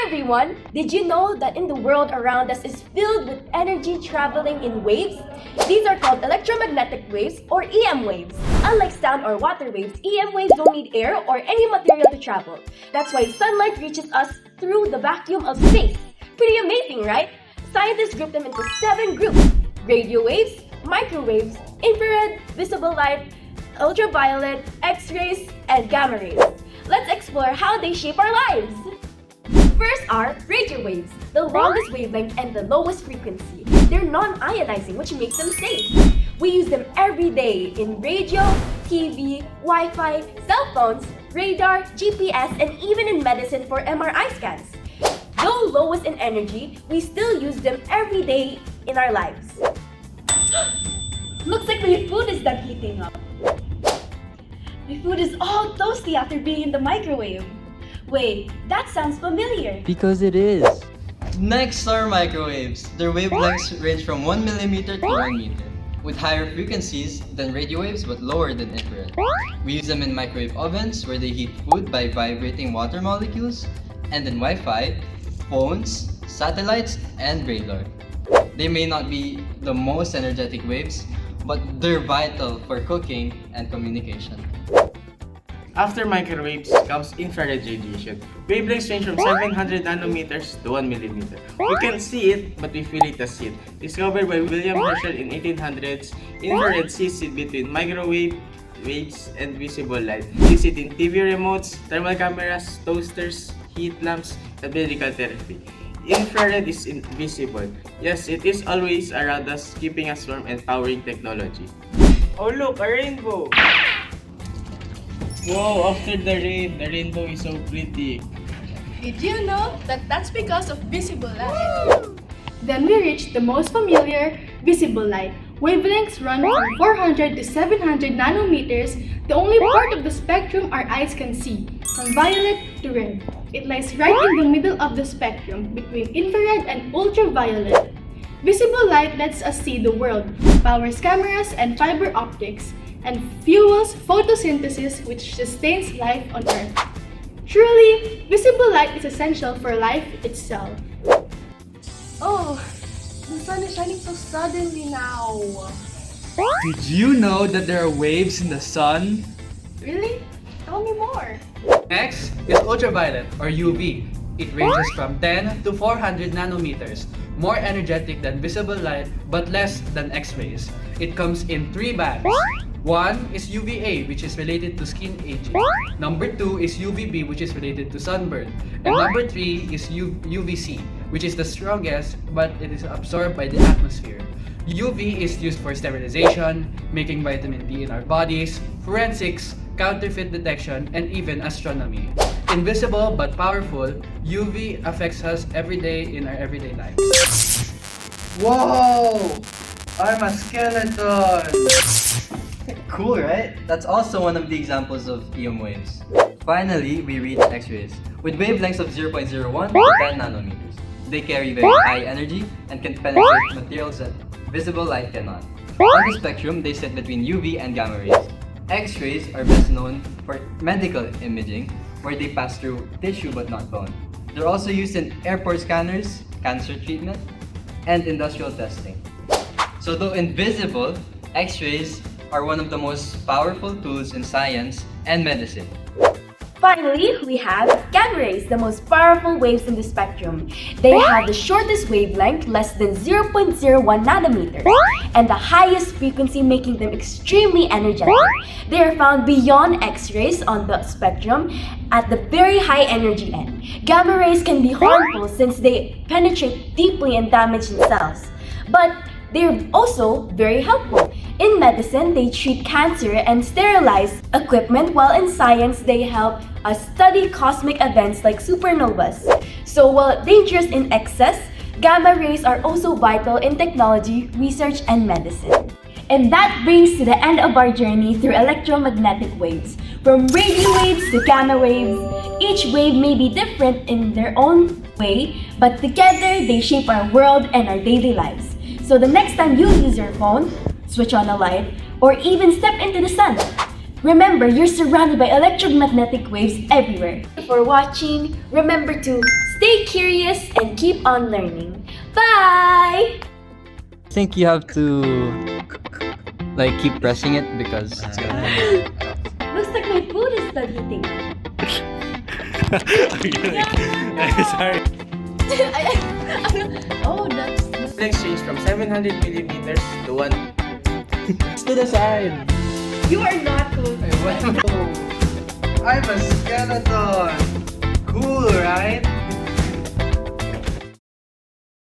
everyone! Did you know that in the world around us is filled with energy traveling in waves? These are called electromagnetic waves or EM waves. Unlike sound or water waves, EM waves don't need air or any material to travel. That's why sunlight reaches us through the vacuum of space. Pretty amazing, right? Scientists group them into 7 groups: radio waves, microwaves, infrared, visible light, ultraviolet, X-rays, and gamma rays. Let's explore how they shape our lives. First are radio waves, the longest wavelength and the lowest frequency. They're non-ionizing, which makes them safe. We use them every day in radio, TV, Wi-Fi, cell phones, radar, GPS, and even in medicine for MRI scans. Though lowest in energy, we still use them every day in our lives. Looks like my food is done heating up. My food is all toasty after being in the microwave. Wait, that sounds familiar. Because it is. Next are microwaves. Their wavelengths range from 1 millimeter to 1 meter, with higher frequencies than radio waves but lower than infrared. We use them in microwave ovens where they heat food by vibrating water molecules, and in Wi-Fi, phones, satellites, and radar. They may not be the most energetic waves, but they're vital for cooking and communication. After microwaves comes infrared radiation. Wavelengths range from 700 nanometers to 1 millimeter. We can't see it, but we feel it as heat. Discovered by William Herschel in 1800s, infrared sits between microwave waves and visible light. You see it in TV remotes, thermal cameras, toasters, heat lamps, and medical therapy. Infrared is invisible. Yes, it is always around us, keeping us warm and powering technology. Oh look, a rainbow! Wow, after the rainbow is so pretty. Did you know that that's because of visible light? Then we reach the most familiar, visible light. Wavelengths run from 400 to 700 nanometers, the only part of the spectrum our eyes can see, from violet to red. It lies right in the middle of the spectrum, between infrared and ultraviolet. Visible light lets us see the world, powers cameras and fiber optics, and fuels photosynthesis, which sustains life on Earth. Truly, visible light is essential for life itself. Oh, the sun is shining so suddenly now. Did you know that there are waves in the sun? Really? Tell me more. Next is ultraviolet or UV. It ranges from 10 to 400 nanometers, more energetic than visible light but less than X-rays. It comes in 3 bands. One is UVA, which is related to skin aging. Number 2 is UVB, which is related to sunburn. And number 3 is UVC, which is the strongest, but it is absorbed by the atmosphere. UV is used for sterilization, making vitamin D in our bodies, forensics, counterfeit detection, and even astronomy. Invisible but powerful, UV affects us every day in our everyday lives. Whoa! I'm a skeleton! Cool, right? That's also one of the examples of EM waves. Finally, we reach X-rays, with wavelengths of 0.01 to 10 nanometers. They carry very high energy and can penetrate materials that visible light cannot. On the spectrum, they sit between UV and gamma rays. X-rays are best known for medical imaging, where they pass through tissue but not bone. They're also used in airport scanners, cancer treatment, and industrial testing. So though invisible, X-rays are one of the most powerful tools in science and medicine. Finally, we have gamma rays, the most powerful waves in the spectrum. They have the shortest wavelength, less than 0.01 nanometers, and the highest frequency, making them extremely energetic. They are found beyond X-rays on the spectrum at the very high energy end. Gamma rays can be harmful since they penetrate deeply and damage the cells. But they're also very helpful. In medicine, they treat cancer and sterilize equipment, while in science, they help us study cosmic events like supernovas. So while dangerous in excess, gamma rays are also vital in technology, research, and medicine. And that brings to the end of our journey through electromagnetic waves. From radio waves to gamma waves, each wave may be different in their own way, but together they shape our world and our daily lives. So the next time you use your phone, switch on a light, or even step into the sun, remember you're surrounded by electromagnetic waves everywhere. For watching, remember to Stay curious and keep on learning. Bye! I think you have to like keep pressing it because Looks like my food is done eating. Sorry. Oh, that's... Wavelengths change from 700 millimeters to 1 to the side. You are not cool. I'm a skeleton. Cool, right?